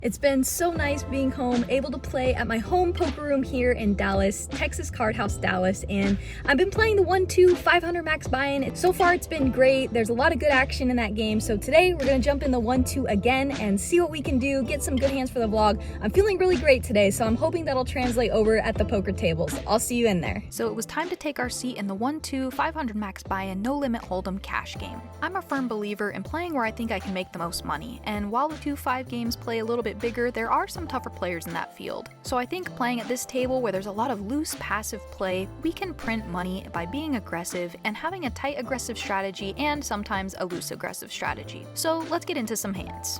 It's been so nice being home, able to play at my home poker room here in Dallas, Texas Card House, Dallas, and I've been playing the 1-2 500 max buy-in. So far it's been great. There's a lot of good action in that game. So today we're gonna jump in the 1-2 again and see what we can do, get some good hands for the vlog. I'm feeling really great today, so I'm hoping that'll translate over at the poker tables. I'll see you in there. So it was time to take our seat in the 1-2 500 max buy-in no limit hold'em cash game. I'm a firm believer in playing where I think I can make the most money, and while the 2-5 games play a little bit bigger, there are some tougher players in that field. So I think playing at this table where there's a lot of loose passive play, we can print money by being aggressive and having a tight aggressive strategy and sometimes a loose aggressive strategy. So let's get into some hands.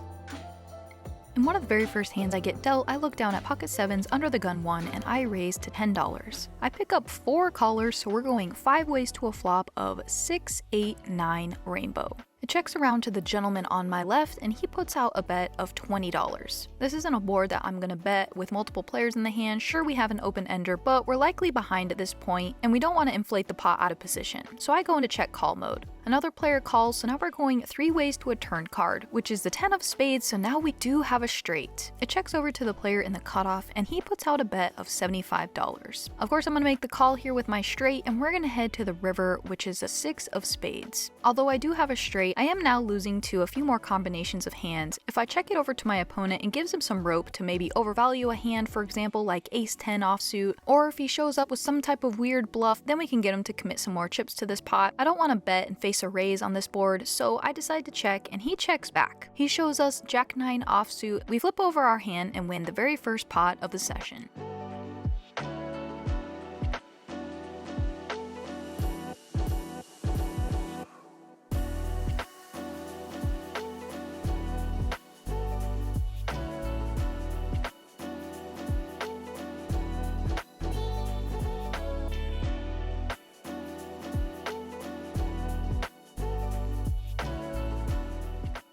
In one of the very first hands I get dealt, I look down at pocket sevens under the gun 1 and I raise to $10. I pick up 4 callers, so we're going 5 ways to a flop of 6, 8, 9 rainbow. It checks around to the gentleman on my left and he puts out a bet of $20. This isn't a board that I'm gonna bet with multiple players in the hand. Sure, we have an open ender, but we're likely behind at this point and we don't want to inflate the pot out of position. So I go into check call mode. Another player calls, so now we're going 3 ways to a turn card, which is the 10 of spades, so now we do have a straight. It checks over to the player in the cutoff and he puts out a bet of $75. Of course, I'm gonna make the call here with my straight and we're gonna head to the river, which is a 6 of spades. Although I do have a straight, I am now losing to a few more combinations of hands. If I check it over to my opponent and gives him some rope to maybe overvalue a hand, for example like ace-10 offsuit, or if he shows up with some type of weird bluff, then we can get him to commit some more chips to this pot. I don't want to bet and face a raise on this board, so I decide to check and he checks back. He shows us jack-9 offsuit. We flip over our hand and win the very first pot of the session.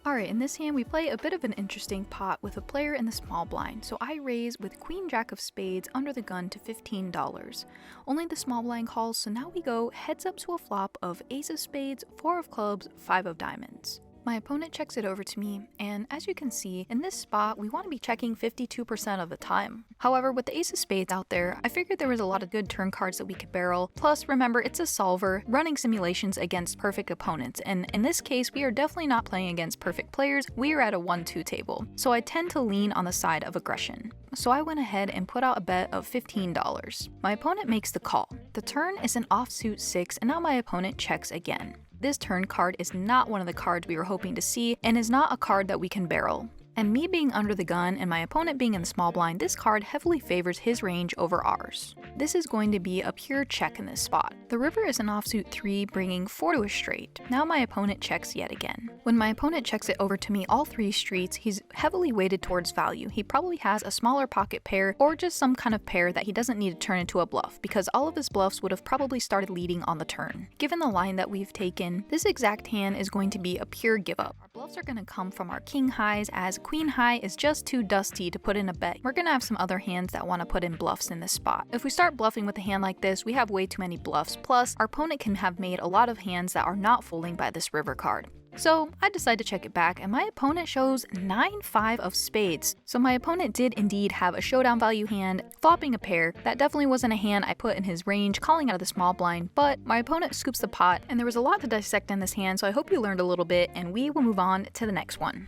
Alright, in this hand we play a bit of an interesting pot with a player in the small blind, so I raise with queen jack of spades under the gun to $15. Only the small blind calls, so now we go heads up to a flop of ace of spades, 4 of clubs, 5 of diamonds. My opponent checks it over to me, and as you can see, in this spot we want to be checking 52% of the time. However, with the ace of spades out there, I figured there was a lot of good turn cards that we could barrel, plus remember it's a solver, running simulations against perfect opponents, and in this case we are definitely not playing against perfect players, we are at a 1-2 table, so I tend to lean on the side of aggression. So I went ahead and put out a bet of $15. My opponent makes the call. The turn is an offsuit 6, and now my opponent checks again. This turn card is not one of the cards we were hoping to see and is not a card that we can barrel. And me being under the gun and my opponent being in the small blind, this card heavily favors his range over ours. This is going to be a pure check in this spot. The river is an offsuit 3, bringing 4 to a straight. Now my opponent checks yet again. When my opponent checks it over to me all 3 streets, he's heavily weighted towards value. He probably has a smaller pocket pair or just some kind of pair that he doesn't need to turn into a bluff, because all of his bluffs would have probably started leading on the turn. Given the line that we've taken, this exact hand is going to be a pure give up. Our bluffs are going to come from our king highs, as queen high is just too dusty to put in a bet. We're gonna have some other hands that want to put in bluffs in this spot. If we start bluffing with a hand like this, we have way too many bluffs, plus our opponent can have made a lot of hands that are not folding by this river card. So I decide to check it back and my opponent shows 9-5 of spades. So my opponent did indeed have a showdown value hand, flopping a pair. That definitely wasn't a hand I put in his range, calling out of the small blind, but my opponent scoops the pot and there was a lot to dissect in this hand, so I hope you learned a little bit and we will move on to the next one.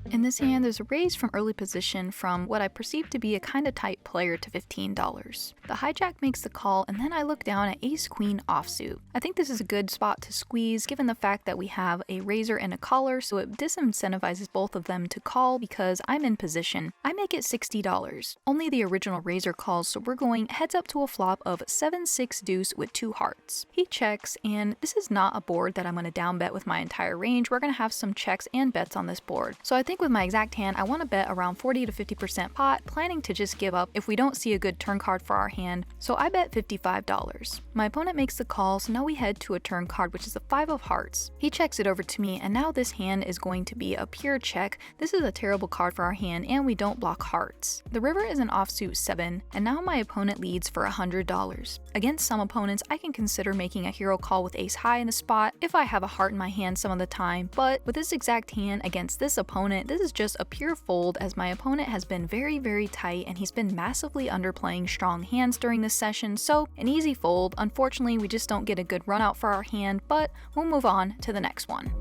In this hand, there's a raise from early position from what I perceive to be a kinda tight player to $15. The hijack makes the call, and then I look down at ace-queen offsuit. I think this is a good spot to squeeze given the fact that we have a raiser and a caller, so it disincentivizes both of them to call because I'm in position. I make it $60. Only the original raiser calls, so we're going heads up to a flop of 7-6 deuce with 2 hearts. He checks, and this is not a board that I'm going to down bet with my entire range. We're going to have some checks and bets on this board. So I think with with my exact hand, I want to bet around 40 to 50% pot, planning to just give up if we don't see a good turn card for our hand, so I bet $55. My opponent makes the call, so now we head to a turn card, which is a 5 of hearts. He checks it over to me, and now this hand is going to be a pure check. This is a terrible card for our hand, and we don't block hearts. The river is an offsuit 7, and now my opponent leads for $100. Against some opponents, I can consider making a hero call with ace high in the spot if I have a heart in my hand some of the time, but with this exact hand against this opponent, this is just a pure fold, as my opponent has been very tight and he's been massively underplaying strong hands during this session, so an easy fold. Unfortunately, we just don't get a good run out for our hand, but we'll move on to the next one.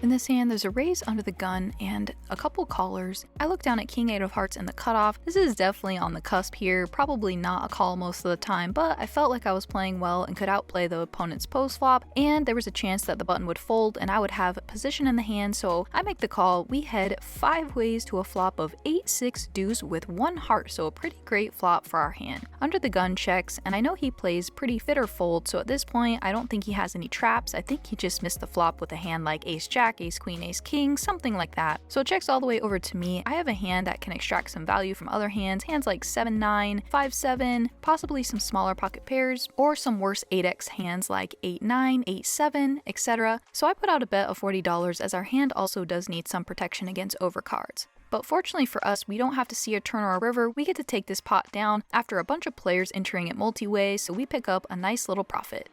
In this hand, there's a raise under the gun and a couple callers. I look down at king 8 of hearts and the cutoff. This is definitely on the cusp here, probably not a call most of the time, but I felt like I was playing well and could outplay the opponent's post flop, and there was a chance that the button would fold and I would have position in the hand, so I make the call. We head 5 ways to a flop of 8-6 deuce with 1 heart, so a pretty great flop for our hand. Under the gun checks, and I know he plays pretty fit or fold, so at this point I don't think he has any traps. I think he just missed the flop with a hand like ace jack, ace queen, ace king, something like that. So it checks all the way over to me. I have a hand that can extract some value from other hands like 7-9, 5-7, possibly some smaller pocket pairs, or some worse 8x hands like 8-9, 8-7, etc. So I put out a bet of $40, as our hand also does need some protection against overcards. But fortunately for us, we don't have to see a turn or a river. We get to take this pot down after a bunch of players entering it multi-way, so we pick up a nice little profit.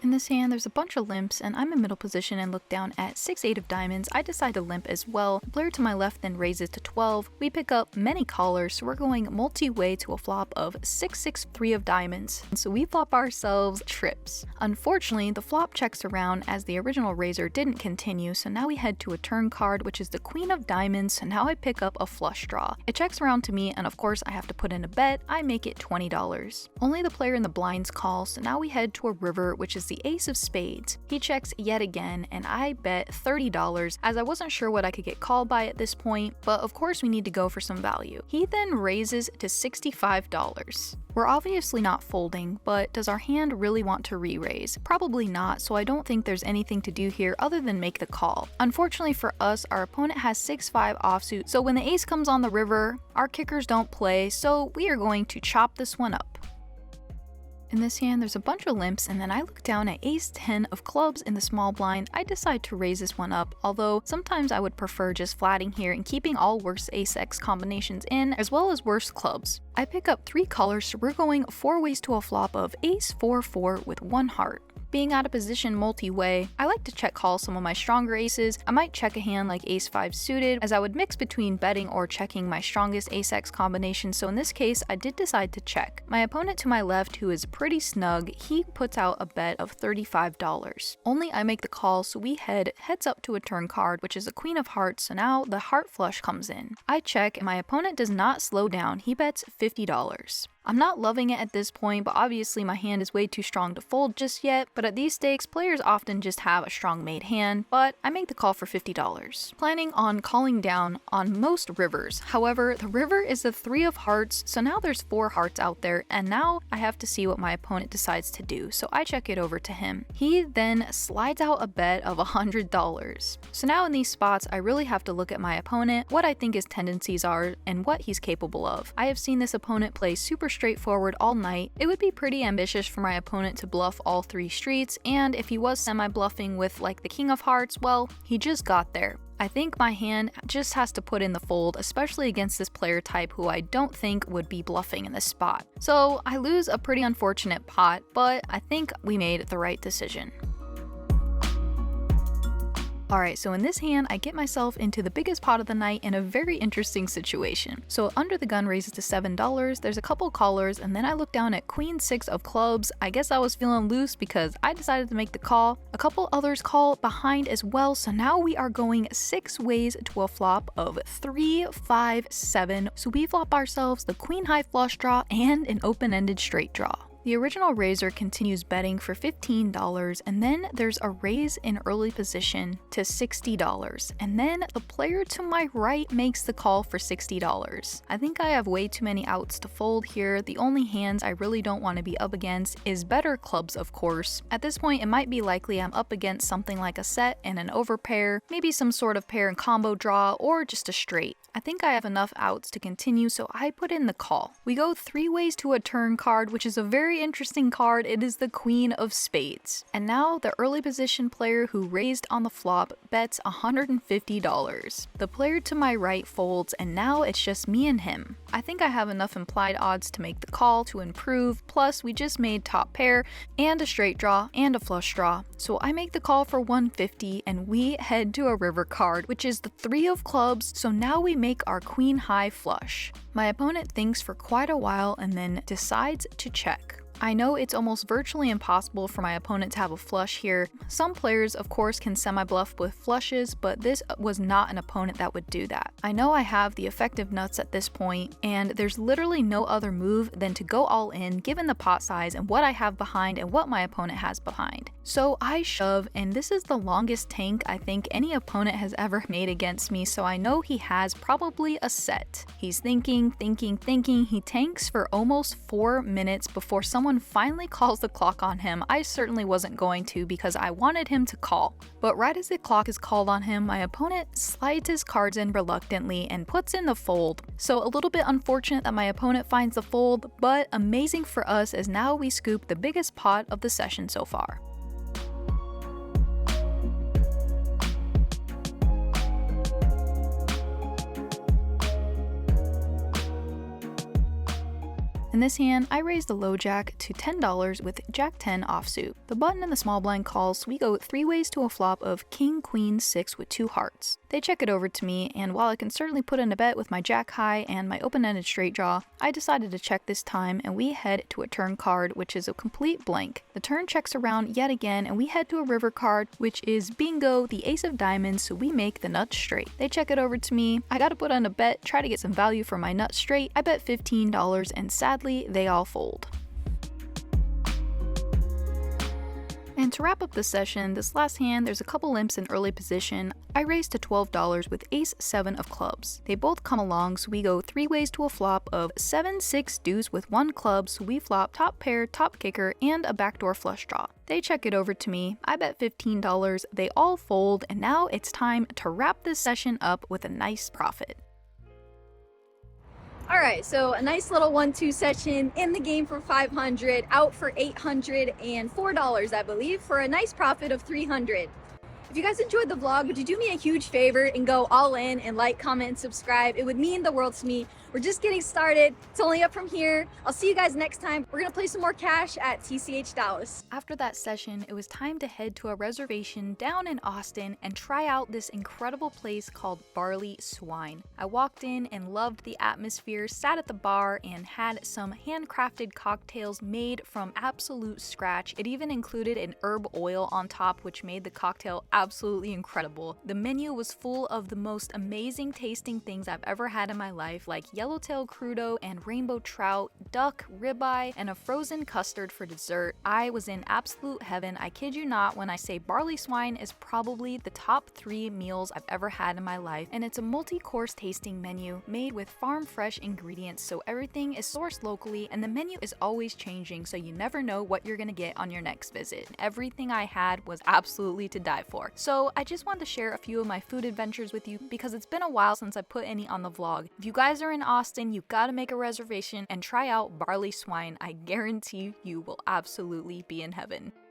In this hand, there's a bunch of limps, and I'm in middle position and look down at 6-8 of diamonds. I decide to limp as well. The player to my left then raises to 12. We pick up many callers, so we're going multi-way to a flop of 6-6-3 of diamonds. And so we flop ourselves trips. Unfortunately, the flop checks around as the original raiser didn't continue, so now we head to a turn card, which is the queen of diamonds, so now I pick up a flush draw. It checks around to me, and of course I have to put in a bet. I make it $20. Only the player in the blinds call, so now we head to a river, which is the ace of spades. He checks yet again, and I bet $30, as I wasn't sure what I could get called by at this point, but of course we need to go for some value. He then raises to $65. We're obviously not folding, but does our hand really want to re-raise? Probably not, so I don't think there's anything to do here other than make the call. Unfortunately for us, our opponent has 6-5 offsuit, so when the ace comes on the river, our kickers don't play, so we are going to chop this one up. In this hand, there's a bunch of limps, and then I look down at ace 10 of clubs in the small blind. I decide to raise this one up, although sometimes I would prefer just flatting here and keeping all worst ace-x combinations in, as well as worst clubs. I pick up 3 callers, so we're going 4 ways to a flop of ace 4-4 with 1 heart. Being out of position multi-way, I like to check call some of my stronger aces. I might check a hand like ace 5 suited, as I would mix between betting or checking my strongest ace-x combination, so in this case I did decide to check. My opponent to my left, who is pretty snug, he puts out a bet of $35. Only I make the call, so we heads up to a turn card, which is a queen of hearts, so now the heart flush comes in. I check, and my opponent does not slow down. He bets $50. I'm not loving it at this point, but obviously my hand is way too strong to fold just yet, but at these stakes, players often just have a strong made hand, but I make the call for $50. Planning on calling down on most rivers. However, the river is the 3 of hearts, so now there's 4 hearts out there, and now I have to see what my opponent decides to do, so I check it over to him. He then slides out a bet of $100. So now in these spots, I really have to look at my opponent, what I think his tendencies are, and what he's capable of. I have seen this opponent play super straightforward all night. It would be pretty ambitious for my opponent to bluff all 3 streets, and if he was semi-bluffing with like the king of hearts, well, he just got there. I think my hand just has to put in the fold, especially against this player type who I don't think would be bluffing in this spot. So I lose a pretty unfortunate pot, but I think we made the right decision. Alright, so in this hand, I get myself into the biggest pot of the night in a very interesting situation. So under the gun raises to $7, there's a couple callers, and then I look down at queen 6 of clubs. I guess I was feeling loose because I decided to make the call. A couple others call behind as well, so now we are going 6 ways to a flop of 3, 5, 7. So we flop ourselves the queen high flush draw and an open-ended straight draw. The original raiser continues betting for $15, and then there's a raise in early position to $60, and then the player to my right makes the call for $60. I think I have way too many outs to fold here. The only hands I really don't want to be up against is better clubs, of course. At this point, it might be likely I'm up against something like a set and an overpair, maybe some sort of pair and combo draw, or just a straight. I think I have enough outs to continue, so I put in the call. We go 3 ways to a turn card, which is a very interesting card. It is the Queen of Spades. And now the early position player who raised on the flop bets $150. The player to my right folds, and now it's just me and him. I think I have enough implied odds to make the call to improve, plus we just made top pair and a straight draw and a flush draw. So I make the call for $150 and we head to a river card, which is the 3 of clubs, so now we make our queen high flush. My opponent thinks for quite a while and then decides to check. I know it's almost virtually impossible for my opponent to have a flush here. Some players, of course, can semi-bluff with flushes, but this was not an opponent that would do that. I know I have the effective nuts at this point, and there's literally no other move than to go all in given the pot size and what I have behind and what my opponent has behind. So I shove, and this is the longest tank I think any opponent has ever made against me, so I know he has probably a set. He's thinking. He tanks for almost 4 minutes before someone finally calls the clock on him. I certainly wasn't going to because I wanted him to call. But right as the clock is called on him, my opponent slides his cards in reluctantly and puts in the fold. So a little bit unfortunate that my opponent finds the fold, but amazing for us as now we scoop the biggest pot of the session so far. In this hand, I raise the low jack to $10 with jack 10 offsuit. The button in the small blind calls, so we go 3 ways to a flop of king, queen, 6 with 2 hearts. They check it over to me, and while I can certainly put in a bet with my jack high and my open-ended straight draw, I decided to check this time and we head to a turn card, which is a complete blank. The turn checks around yet again and we head to a river card, which is bingo, the ace of diamonds, so we make the nut straight. They check it over to me. I gotta put on a bet, try to get some value for my nut straight. I bet $15 and sadly, they all fold. And to wrap up the session, this last hand, there's a couple limps in early position. I raise to $12 with ace 7 of clubs. They both come along, so we go 3 ways to a flop of 7, 6 deuce with 1 club, so we flop top pair, top kicker, and a backdoor flush draw. They check it over to me. I bet $15, they all fold, and now it's time to wrap this session up with a nice profit. All right, so a nice little 1-2 session in the game for 500, out for $804, I believe, for a nice profit of 300. If you guys enjoyed the vlog, would you do me a huge favor and go all in and like, comment, and subscribe? It would mean the world to me. We're just getting started. It's only up from here. I'll see you guys next time. We're gonna play some more cash at TCH Dallas. After that session, it was time to head to a reservation down in Austin and try out this incredible place called Barley Swine. I walked in and loved the atmosphere, sat at the bar, and had some handcrafted cocktails made from absolute scratch. It even included an herb oil on top, which made the cocktail absolutely incredible. The menu was full of the most amazing tasting things I've ever had in my life, like yellowtail crudo and rainbow trout, duck, ribeye, and a frozen custard for dessert. I was in absolute heaven. I kid you not when I say Barley Swine is probably the top 3 meals I've ever had in my life, and it's a multi-course tasting menu made with farm fresh ingredients, so everything is sourced locally and the menu is always changing, so you never know what you're gonna get on your next visit. Everything I had was absolutely to die for. So I just wanted to share a few of my food adventures with you because it's been a while since I put any on the vlog. If you guys are in Austin, you gotta make a reservation and try out Barley Swine. I guarantee you will absolutely be in heaven.